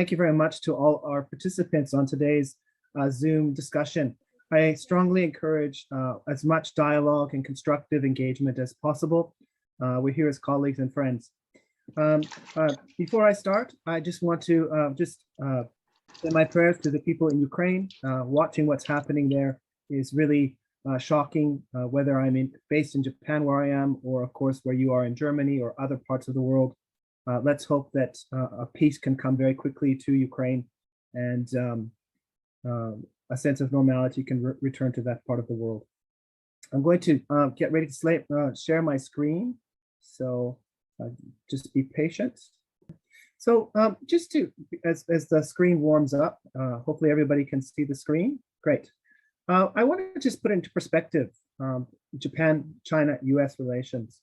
Thank you very much to all our participants on today's Zoom discussion. I strongly encourage as much dialogue and constructive engagement as possible. We're here as colleagues and friends. Before I start, I just want to send my prayers to the people in Ukraine. Watching what's happening there is really shocking, whether I'm based in Japan where I am, or of course where you are in Germany or other parts of the world. Let's hope that a peace can come very quickly to Ukraine, and a sense of normality can return to that part of the world. I'm going to get ready to share my screen, so just be patient. So just to, as the screen warms up, hopefully everybody can see the screen. Great. I want to just put into perspective Japan, China, US relations.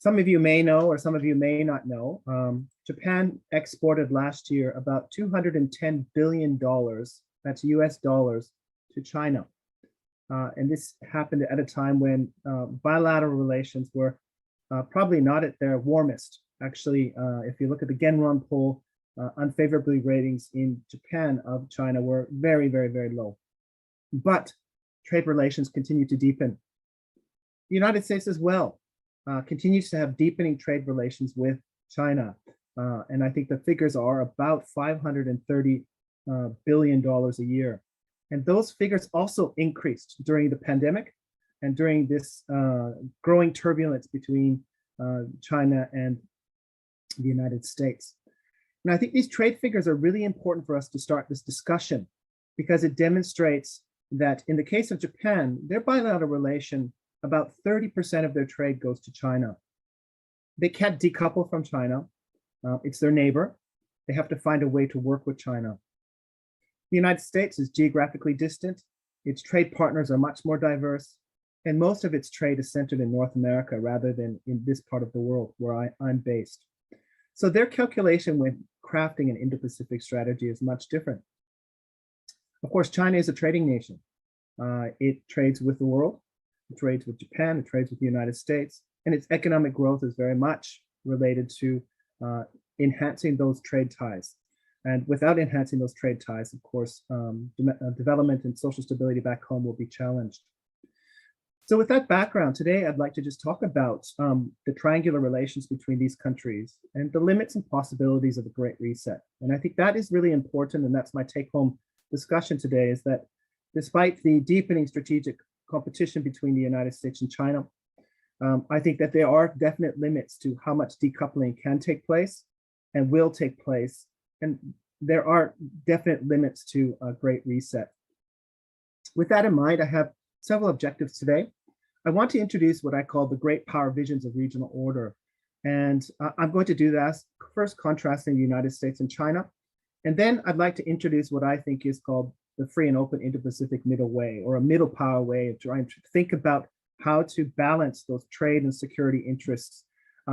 Some of you may know, or some of you may not know, Japan exported last year about $210 billion, that's US dollars, to China. And this happened at a time when bilateral relations were probably not at their warmest. Actually, if you look at the Genron poll, unfavorably ratings in Japan of China were very, very, very low. But trade relations continue to deepen. The United States as well continues to have deepening trade relations with China. And I think the figures are about $530 billion a year. And those figures also increased during the pandemic and during this growing turbulence between China and the United States. And I think these trade figures are really important for us to start this discussion, because it demonstrates that in the case of Japan, their bilateral relation, about 30% of their trade goes to China. They can't decouple from China. It's their neighbor. They have to find a way to work with China. The United States is geographically distant. Its trade partners are much more diverse. And most of its trade is centered in North America rather than in this part of the world where I'm based. So their calculation when crafting an Indo-Pacific strategy is much different. Of course, China is a trading nation. It trades with the world. It trades with Japan, it trades with the United States, and its economic growth is very much related to enhancing those trade ties. And without enhancing those trade ties, of course, development and social stability back home will be challenged. So with that background, today I'd like to just talk about the triangular relations between these countries and the limits and possibilities of the Great Reset. And I think that is really important, and that's my take-home discussion today, is that despite the deepening strategic competition between the United States and China, I think that there are definite limits to how much decoupling can take place and will take place. And there are definite limits to a Great Reset. With that in mind, I have several objectives today. I want to introduce what I call the great power visions of regional order. And I'm going to do that first, contrasting the United States and China. And then I'd like to introduce what I think is called the free and open Indo-Pacific middle way, or a middle power way of trying to think about how to balance those trade and security interests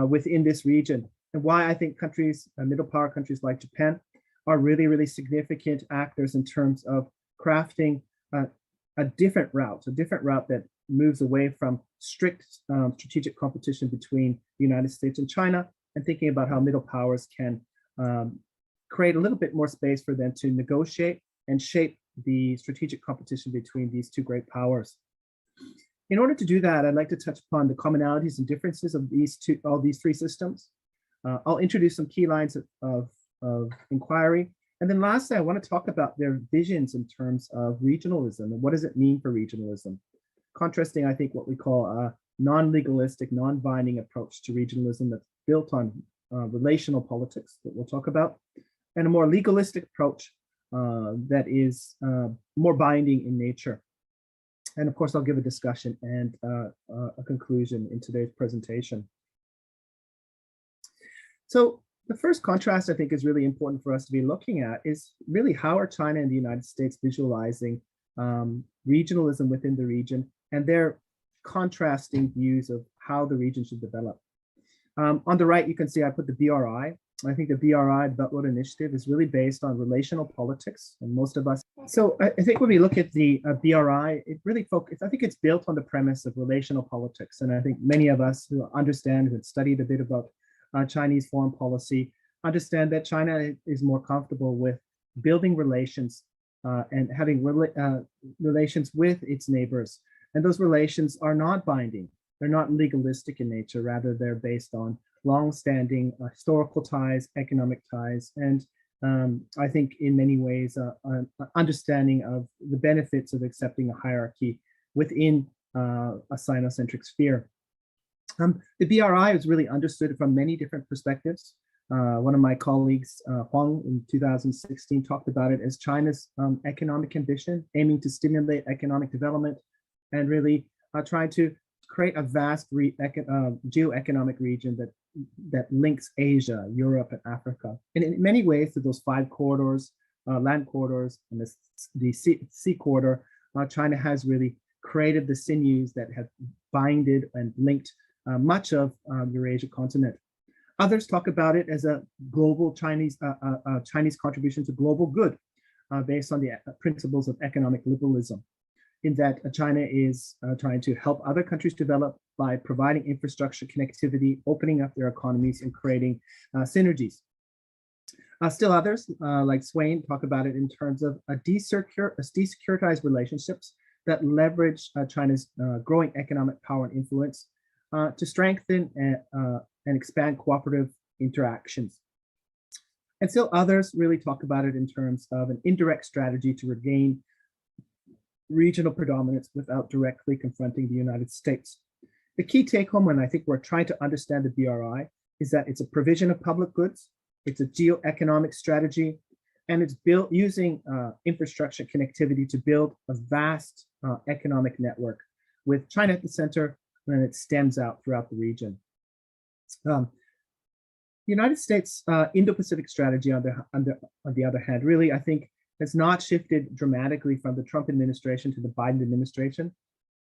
within this region, and why I think countries, middle power countries like Japan, are really, really significant actors in terms of crafting a different route that moves away from strict strategic competition between the United States and China, and thinking about how middle powers can create a little bit more space for them to negotiate and shape the strategic competition between these two great powers. In order to do that, I'd like to touch upon the commonalities and differences of all these three systems. I'll introduce some key lines of inquiry. And then lastly, I want to talk about their visions in terms of regionalism and what does it mean for regionalism. Contrasting, I think, what we call a non-legalistic, non-binding approach to regionalism that's built on relational politics that we'll talk about, and a more legalistic approach that is more binding in nature. And of course, I'll give a discussion and a conclusion in today's presentation. So the first contrast I think is really important for us to be looking at is really how are China and the United States visualizing regionalism within the region and their contrasting views of how the region should develop. On the right, you can see I put the BRI. I think the BRI, the Belt Road Initiative, is really based on relational politics, and most of us. So I think when we look at the BRI, it really focuses, I think it's built on the premise of relational politics. And I think many of us who understand, who have studied a bit about Chinese foreign policy understand that China is more comfortable with building relations and having relations with its neighbors. And those relations are not binding. They're not legalistic in nature. Rather, they're based on long-standing historical ties, economic ties, and I think in many ways, an understanding of the benefits of accepting a hierarchy within a Sinocentric sphere. The BRI is really understood from many different perspectives. One of my colleagues, Huang, in 2016, talked about it as China's economic ambition, aiming to stimulate economic development and really trying to create a vast geoeconomic region that links Asia, Europe, and Africa. And in many ways, through those 5 corridors, land corridors, and the sea corridor, China has really created the sinews that have binded and linked much of the Eurasia continent. Others talk about it as a global Chinese contribution to global good based on the principles of economic liberalism, in that China is trying to help other countries develop by providing infrastructure connectivity, opening up their economies, and creating synergies. Still others, like Swain, talk about it in terms of desecuritized relationships that leverage China's growing economic power and influence to strengthen and expand cooperative interactions. And still others really talk about it in terms of an indirect strategy to regain regional predominance without directly confronting the United States. The key take home when I think we're trying to understand the BRI is that it's a provision of public goods, it's a geoeconomic strategy, and it's built using infrastructure connectivity to build a vast economic network with China at the center, and it stems out throughout the region. The United States Indo-Pacific strategy, on the other hand, really, I think, has not shifted dramatically from the Trump administration to the Biden administration.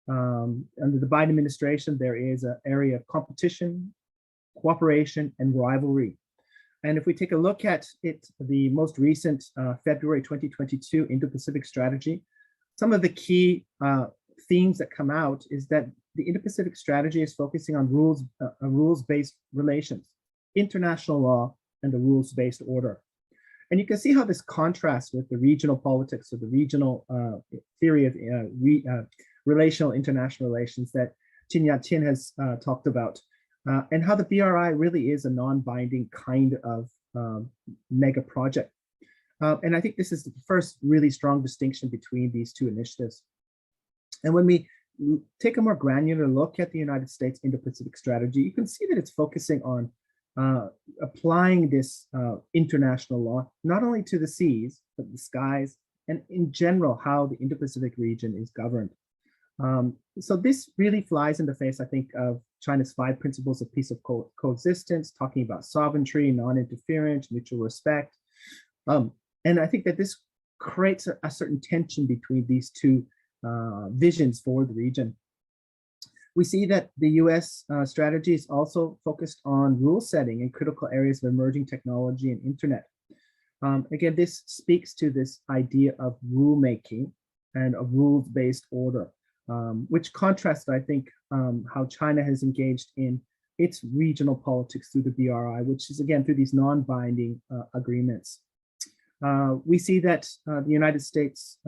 Under the Biden administration, there is an area of competition, cooperation, and rivalry. And if we take a look at it, the most recent February 2022 Indo-Pacific strategy, some of the key themes that come out is that the Indo-Pacific strategy is focusing on rules-based relations, international law, and the rules-based order. And you can see how this contrasts with the regional politics or the regional theory of relational international relations that Chin Yat-sen has talked about, and how the BRI really is a non-binding kind of mega project. And I think this is the first really strong distinction between these two initiatives. And when we take a more granular look at the United States Indo-Pacific strategy, you can see that it's focusing on applying this international law, not only to the seas, but the skies, and in general, how the Indo-Pacific region is governed. So this really flies in the face, I think, of China's 5 principles of peace of coexistence, talking about sovereignty, non-interference, mutual respect. And I think that this creates a certain tension between these two visions for the region. We see that the US strategy is also focused on rule setting in critical areas of emerging technology and internet. Again, this speaks to this idea of rulemaking and a rules-based order, which contrasts, I think, how China has engaged in its regional politics through the BRI, which is, again, through these non-binding agreements. We see that the United States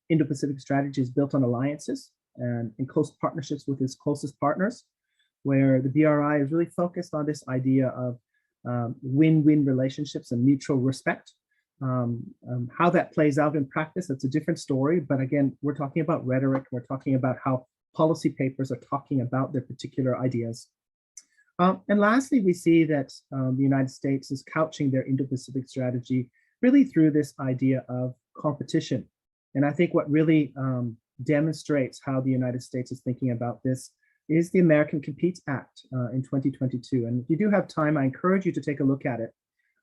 Indo-Pacific strategy is built on alliances and in close partnerships with its closest partners, where the BRI is really focused on this idea of win-win relationships and mutual respect. How that plays out in practice, that's a different story. But again, we're talking about rhetoric. We're talking about how policy papers are talking about their particular ideas. And lastly, we see that the United States is couching their Indo-Pacific strategy really through this idea of competition. And I think what really demonstrates how the United States is thinking about this is the American Competes Act in 2022. And if you do have time, I encourage you to take a look at it.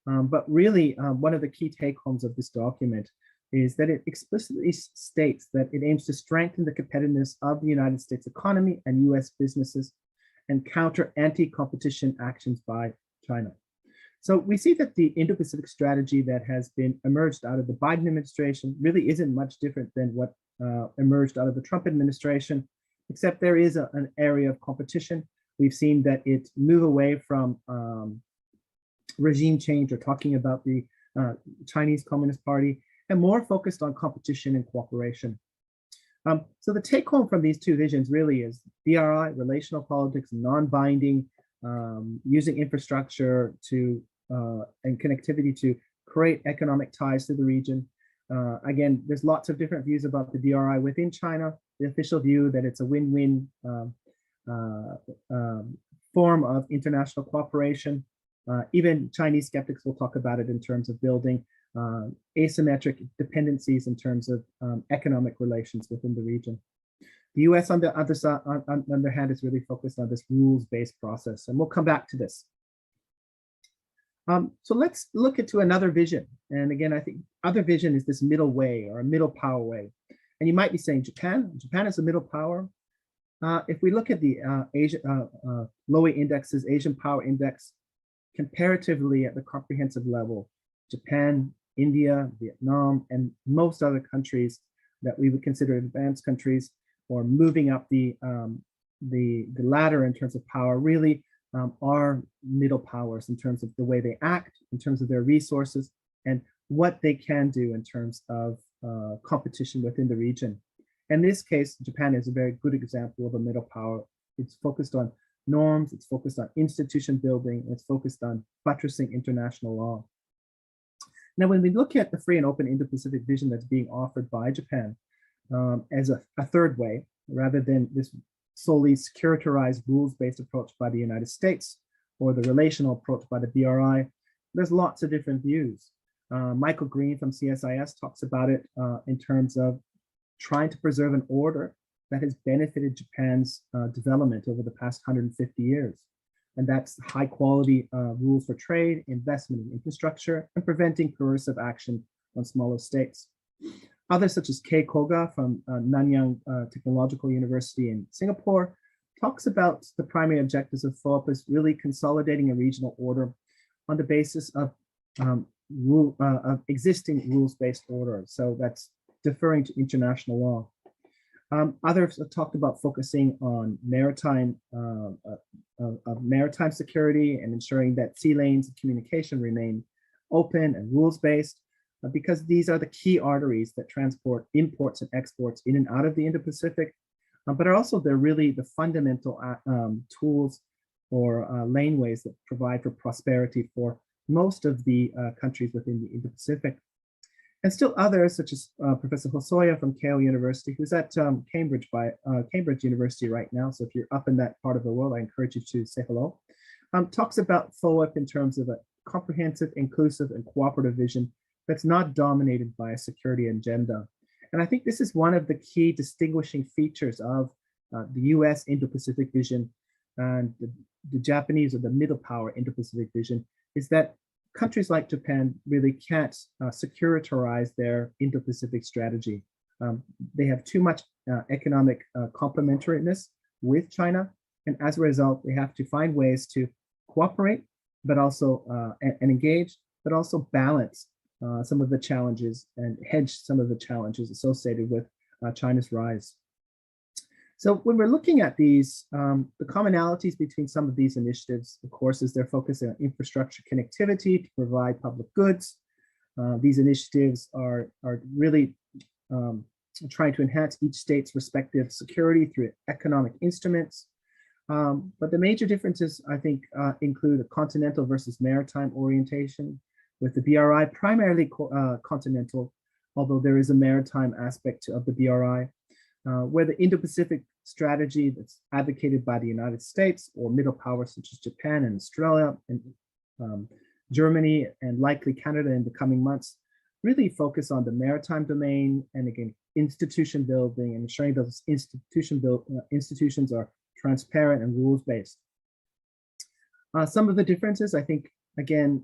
But really, one of the key take-homes of this document is that it explicitly states that it aims to strengthen the competitiveness of the United States economy and US businesses and counter anti-competition actions by China. So we see that the Indo-Pacific strategy that has been emerged out of the Biden administration really isn't much different than what emerged out of the Trump administration, except there is an area of competition. We've seen that it move away from regime change or talking about the Chinese Communist Party, and more focused on competition and cooperation. So the take home from these two visions really is BRI, relational politics, non-binding, using infrastructure to and connectivity to create economic ties to the region. Again, there's lots of different views about the BRI within China. The official view that it's a win-win form of international cooperation. Even Chinese skeptics will talk about it in terms of building asymmetric dependencies in terms of economic relations within the region. The US, on the other side, on the other hand, is really focused on this rules-based process, and we'll come back to this. So let's look into another vision. And again, I think other vision is this middle way or a middle power way. And you might be saying Japan is a middle power. If we look at the Lowy indexes, Asian Power Index, comparatively at the comprehensive level, Japan, India, Vietnam, and most other countries that we would consider advanced countries or moving up the ladder in terms of power really are middle powers in terms of the way they act, in terms of their resources, and what they can do in terms of competition within the region. In this case, Japan is a very good example of a middle power. It's focused on norms, it's focused on institution building, it's focused on buttressing international law. Now, when we look at the free and open Indo-Pacific vision that's being offered by Japan as a third way, rather than this solely securitarized rules-based approach by the United States or the relational approach by the BRI, there's lots of different views. Michael Green from CSIS talks about it in terms of trying to preserve an order that has benefited Japan's development over the past 150 years. And that's high quality rules for trade, investment in infrastructure, and preventing coercive action on smaller states. Others, such as Kei Koga from Nanyang Technological University in Singapore, talks about the primary objectives of FOIP as really consolidating a regional order on the basis of existing rules-based order. So that's deferring to international law. Others have talked about focusing on maritime security and ensuring that sea lanes of communication remain open and rules-based, because these are the key arteries that transport imports and exports in and out of the Indo-Pacific, but are also they're really the fundamental tools or laneways that provide for prosperity for most of the countries within the Indo-Pacific. And still others, such as Professor Hosoya from Keio University, who's at Cambridge University right now. So if you're up in that part of the world, I encourage you to say hello. Talks about FOIP in terms of a comprehensive, inclusive, and cooperative vision that's not dominated by a security agenda. And I think this is one of the key distinguishing features of the US Indo-Pacific vision and the Japanese or the middle power Indo-Pacific vision, is that countries like Japan really can't securitarize their Indo-Pacific strategy. They have too much economic complementariness with China, and as a result, they have to find ways to cooperate, but also and engage, but also balance some of the challenges and hedge some of the challenges associated with China's rise. So when we're looking at these, the commonalities between some of these initiatives, of course, is they're focusing on infrastructure connectivity to provide public goods. These initiatives are really trying to enhance each state's respective security through economic instruments. But the major differences, I think, include a continental versus maritime orientation, with the BRI primarily continental, although there is a maritime aspect of the BRI. Where the Indo-Pacific strategy that's advocated by the United States or middle powers such as Japan and Australia and Germany and likely Canada in the coming months really focus on the maritime domain and again, institution building and ensuring those institutions are transparent and rules-based. Some of the differences, I think, again,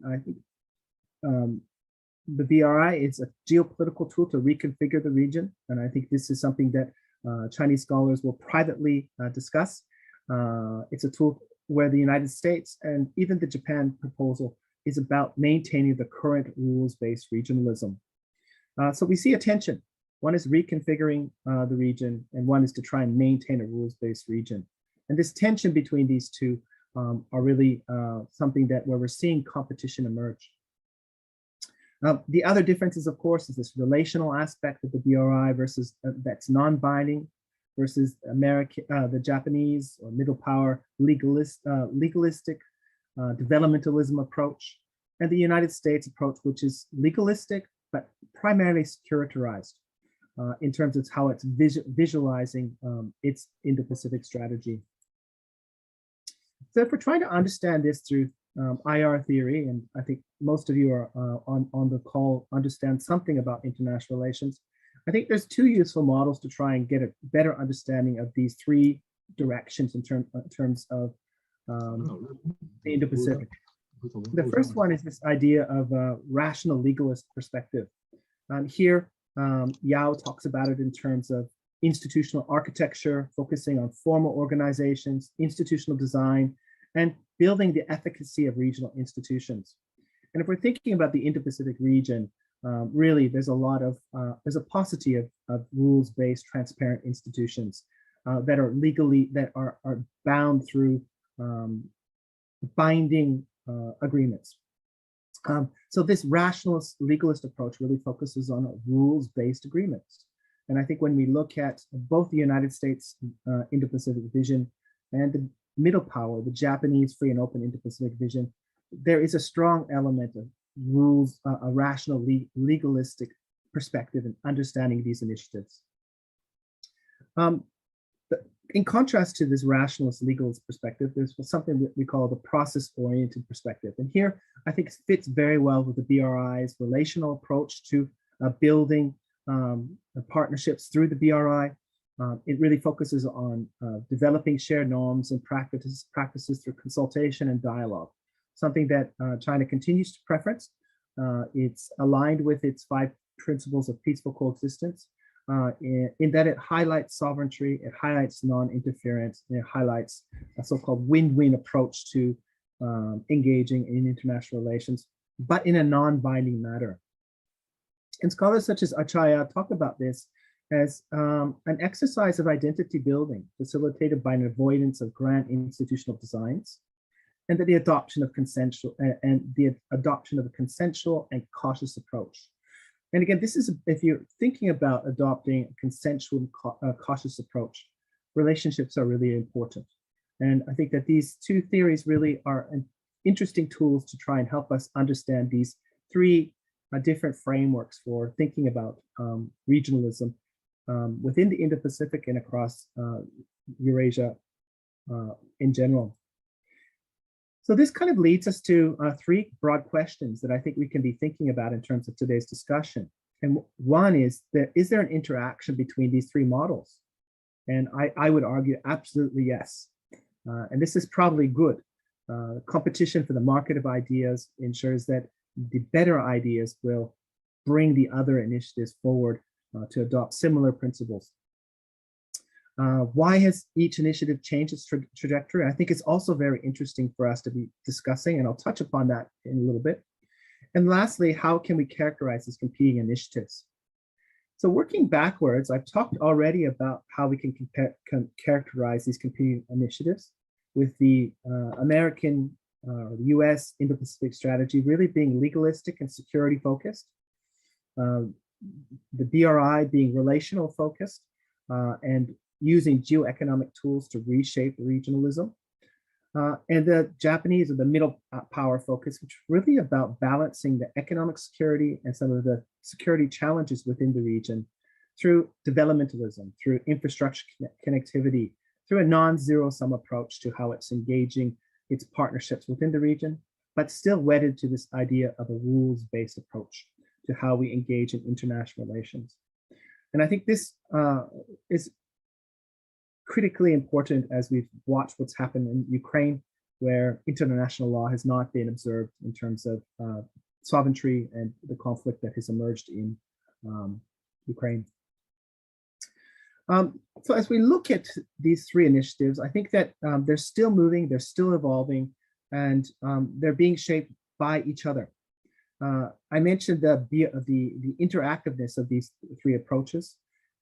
the BRI is a geopolitical tool to reconfigure the region. And I think this is something that Chinese scholars will privately discuss. It's a tool where the United States and even the Japan proposal is about maintaining the current rules-based regionalism. So we see a tension. One is reconfiguring the region, and one is to try and maintain a rules-based region. And this tension between these two are really something that where we're seeing competition emerge. The other differences, of course, is this relational aspect of the BRI versus that's non-binding versus the Japanese or middle power legalistic developmentalism approach, and the United States approach, which is legalistic but primarily securitarized in terms of how it's visualizing its Indo-Pacific strategy. So if we're trying to understand this through IR theory, and I think most of you are on the call understand something about international relations, I think there's two useful models to try and get a better understanding of these three directions in terms of the Indo-Pacific. The first one is this idea of a rational legalist perspective. Here, Yao talks about it in terms of institutional architecture, focusing on formal organizations, institutional design, and building the efficacy of regional institutions. And if we're thinking about the Indo-Pacific region, really there's a paucity of rules-based transparent institutions that are legally, that are bound through binding agreements. So this rationalist legalist approach really focuses on rules-based agreements. And I think when we look at both the United States Indo-Pacific vision and the middle power, the Japanese free and open Indo-Pacific vision, there is a strong element of rules, a rational legalistic perspective in understanding these initiatives. In contrast to this rationalist legalist perspective, there's something that we call the process-oriented perspective. And here, I think it fits very well with the BRI's relational approach to building partnerships through the BRI. It really focuses on developing shared norms and practices through consultation and dialogue, something that China continues to preference. It's aligned with its 5 principles of peaceful coexistence, in that it highlights sovereignty, it highlights non-interference, and it highlights a so-called win-win approach to engaging in international relations, but in a non-binding manner. And scholars such as Achaya talk about this as an exercise of identity building facilitated by an avoidance of grand institutional designs, and that the adoption of consensual a consensual and cautious approach. And again, this is, if you're thinking about adopting a consensual and cautious approach, relationships are really important. And I think that these two theories really are interesting tools to try and help us understand these 3 different frameworks for thinking about regionalism within the Indo-Pacific and across Eurasia in general. So this kind of leads us to 3 broad questions that I think we can be thinking about in terms of today's discussion. And one is there an interaction between these 3 models? And I would argue absolutely yes. And this is probably good. Competition for the market of ideas ensures that the better ideas will bring the other initiatives forward to adopt similar principles. Why has each initiative changed its trajectory? I think it's also very interesting for us to be discussing, and I'll touch upon that in a little bit. And lastly, how can we characterize these competing initiatives? So working backwards, I've talked already about how we can characterize these competing initiatives, with the American, US Indo-Pacific strategy really being legalistic and security focused, the BRI being relational focused, and using geoeconomic tools to reshape regionalism. And the Japanese are the middle power focus, which is really about balancing the economic security and some of the security challenges within the region through developmentalism, through infrastructure connectivity, through a non-zero sum approach to how it's engaging its partnerships within the region, but still wedded to this idea of a rules-based approach to how we engage in international relations. And I think this is critically important as we've watched what's happened in Ukraine, where international law has not been observed in terms of sovereignty and the conflict that has emerged in Ukraine. So as we look at these 3 initiatives, I think that they're still moving, they're still evolving, and they're being shaped by each other. I mentioned the interactiveness of these 3 approaches.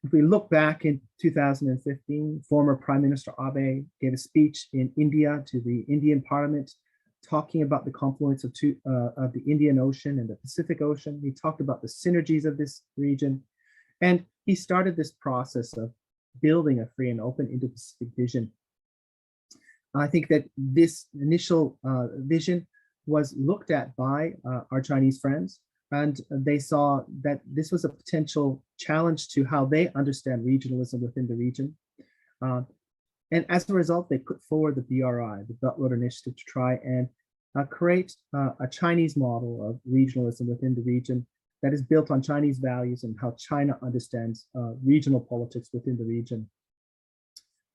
If we look back in 2015, former Prime Minister Abe gave a speech in India to the Indian Parliament, talking about the confluence of the Indian Ocean and the Pacific Ocean. He talked about the synergies of this region, and he started this process of building a free and open Indo-Pacific vision. I think that this initial vision was looked at by our Chinese friends, and they saw that this was a potential challenge to how they understand regionalism within the region. And as a result, they put forward the BRI, the Belt Road Initiative, to try and create a Chinese model of regionalism within the region that is built on Chinese values and how China understands regional politics within the region.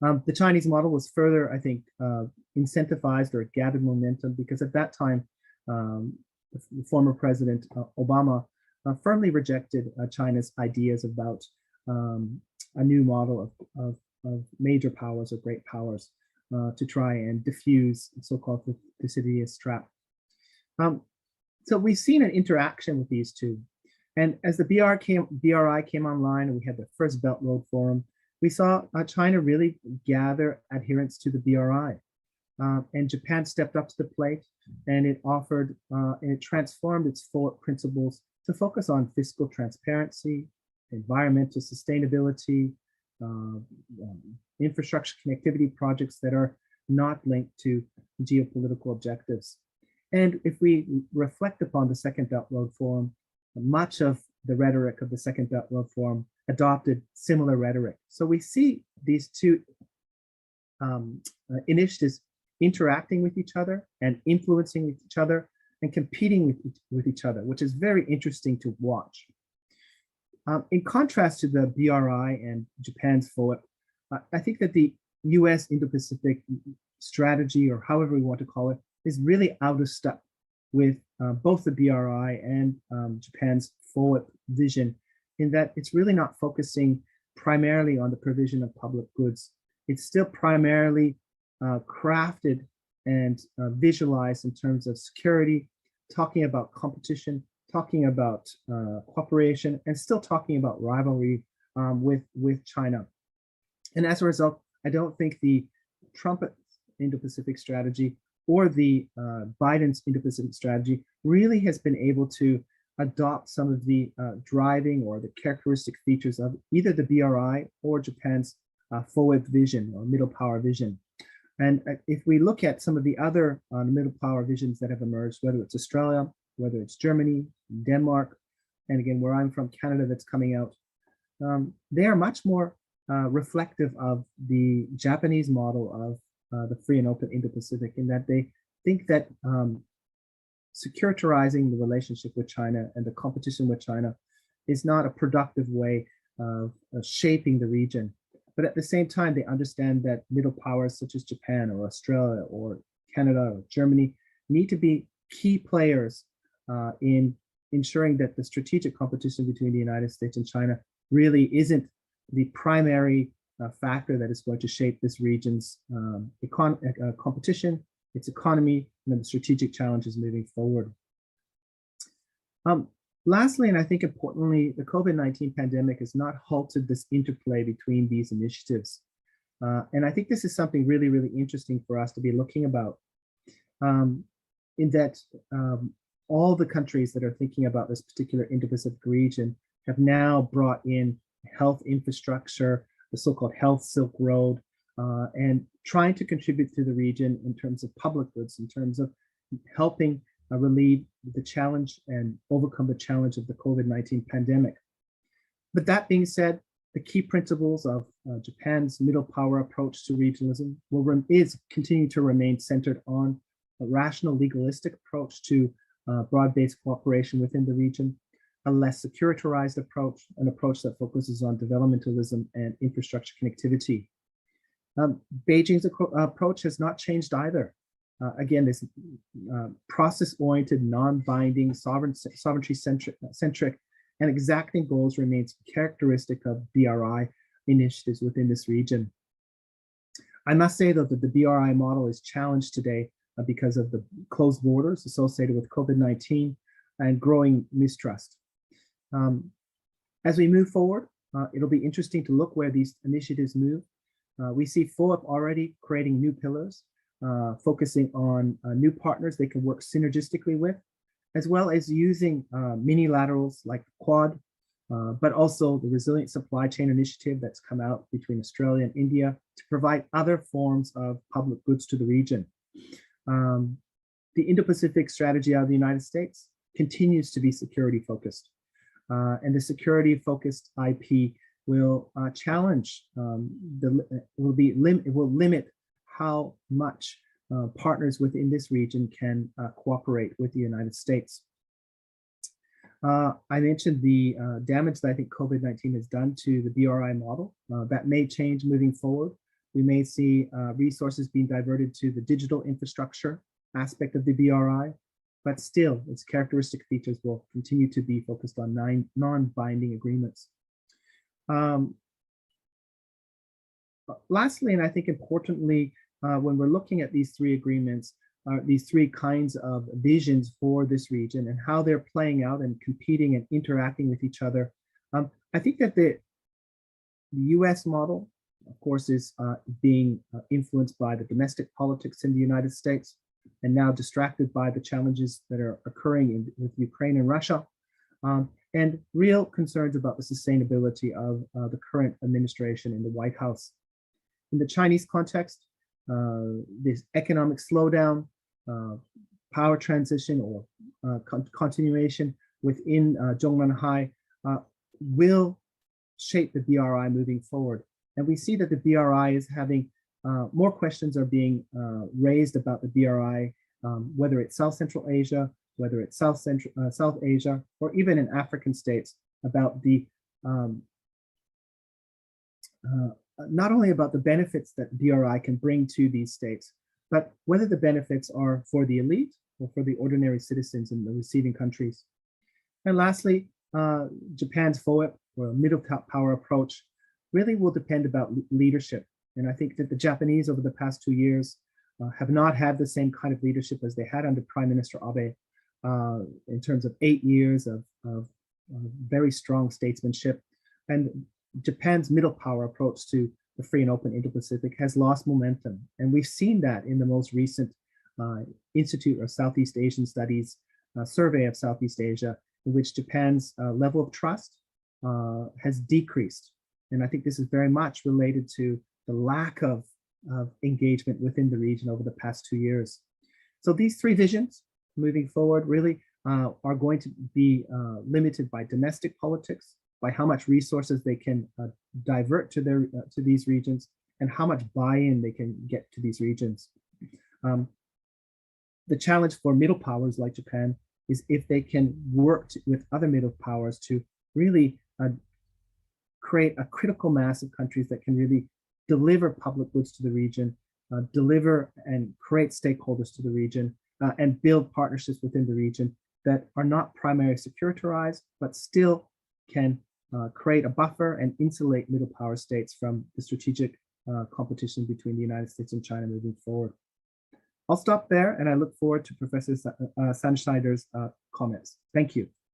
The Chinese model was further, I think, incentivized or gathered momentum because at that time, the former President Obama firmly rejected China's ideas about a new model of major powers or great powers to try and diffuse so-called Thucydides trap. So we've seen an interaction with these two. And as the BRI came online and we had the first Belt Road Forum, we saw China really gather adherents to the BRI. And Japan stepped up to the plate, and it offered, and it transformed its forward principles to focus on fiscal transparency, environmental sustainability, infrastructure connectivity projects that are not linked to geopolitical objectives. And if we reflect upon the Second Belt Road Forum, much of the rhetoric of the Second Belt Road Forum adopted similar rhetoric. So we see these two initiatives interacting with each other and influencing with each other and competing with each other, which is very interesting to watch. In contrast to the BRI and Japan's forward, I think that the US Indo-Pacific strategy, or however we want to call it, is really out of step with both the BRI and Japan's forward vision, in that it's really not focusing primarily on the provision of public goods. It's still primarily crafted and visualized in terms of security, talking about competition, talking about cooperation, and still talking about rivalry with China. And as a result, I don't think the Trump Indo-Pacific strategy or the Biden's Indo-Pacific strategy really has been able to adopt some of the driving or the characteristic features of either the BRI or Japan's forward vision or middle power vision. And if we look at some of the other middle power visions that have emerged, whether it's Australia, whether it's Germany, Denmark, and again, where I'm from, Canada, that's coming out, they are much more reflective of the Japanese model of the free and open Indo-Pacific, in that they think that securitizing the relationship with China and the competition with China is not a productive way of shaping the region. But at the same time, they understand that middle powers such as Japan or Australia or Canada or Germany need to be key players in ensuring that the strategic competition between the United States and China really isn't the primary factor that is going to shape this region's competition, its economy, and the strategic challenges moving forward. Lastly, and I think importantly, the COVID-19 pandemic has not halted this interplay between these initiatives. And I think this is something really, really interesting for us to be looking about, in that all the countries that are thinking about this particular Indo-Pacific region have now brought in health infrastructure, the so-called Health Silk Road, and trying to contribute to the region in terms of public goods, in terms of helping relieve the challenge and overcome the challenge of the COVID-19 pandemic. But that being said, the key principles of Japan's middle power approach to regionalism is continue to remain centered on a rational legalistic approach to broad-based cooperation within the region, a less securitized approach, an approach that focuses on developmentalism and infrastructure connectivity. Beijing's approach has not changed either. Again, this process-oriented, non-binding, sovereignty-centric, and exacting goals remains characteristic of BRI initiatives within this region. I must say, though, that the BRI model is challenged today because of the closed borders associated with COVID-19 and growing mistrust. As we move forward, It'll be interesting to look where these initiatives move. We see FOIP already creating new pillars, focusing on new partners they can work synergistically with, as well as using minilaterals like Quad, but also the Resilient Supply Chain Initiative that's come out between Australia and India to provide other forms of public goods to the region. The Indo-Pacific strategy out of the United States continues to be security focused. And the security focused IP will challenge, it will limit how much partners within this region can cooperate with the United States. I mentioned the damage that I think COVID-19 has done to the BRI model. That may change moving forward. We may see resources being diverted to the digital infrastructure aspect of the BRI, but still its characteristic features will continue to be focused on non-binding agreements. Lastly, and I think importantly, when we're looking at these three agreements, these three kinds of visions for this region and how they're playing out and competing and interacting with each other, I think that the US model, of course, is being influenced by the domestic politics in the United States, and now distracted by the challenges that are occurring with Ukraine and Russia, and real concerns about the sustainability of the current administration in the White House. In the Chinese context, this economic slowdown, power transition or continuation within Zhongnanhai will shape the BRI moving forward. And we see that the BRI is having more questions are being raised about the BRI, whether it's South Central Asia, whether it's South Asia, or even in African states, about the not only about the benefits that BRI can bring to these states, but whether the benefits are for the elite or for the ordinary citizens in the receiving countries. And lastly, Japan's FOIP, or middle power approach, really will depend about leadership. And I think that the Japanese over the past 2 years have not had the same kind of leadership as they had under Prime Minister Abe in terms of 8 years of very strong statesmanship. And Japan's middle power approach to the free and open Indo-Pacific has lost momentum. And we've seen that in the most recent Institute of Southeast Asian Studies survey of Southeast Asia, in which Japan's level of trust has decreased. And I think this is very much related to the lack of engagement within the region over the past 2 years. So these three visions moving forward really are going to be limited by domestic politics, by how much resources they can divert to these regions, and how much buy-in they can get to these regions. The challenge for middle powers like Japan is if they can work with other middle powers to really create a critical mass of countries that can really deliver public goods to the region, deliver and create stakeholders to the region, and build partnerships within the region that are not primarily securitized, but still can create a buffer and insulate middle power states from the strategic competition between the United States and China moving forward. I'll stop there, and I look forward to Professor Sandschneider's comments. Thank you.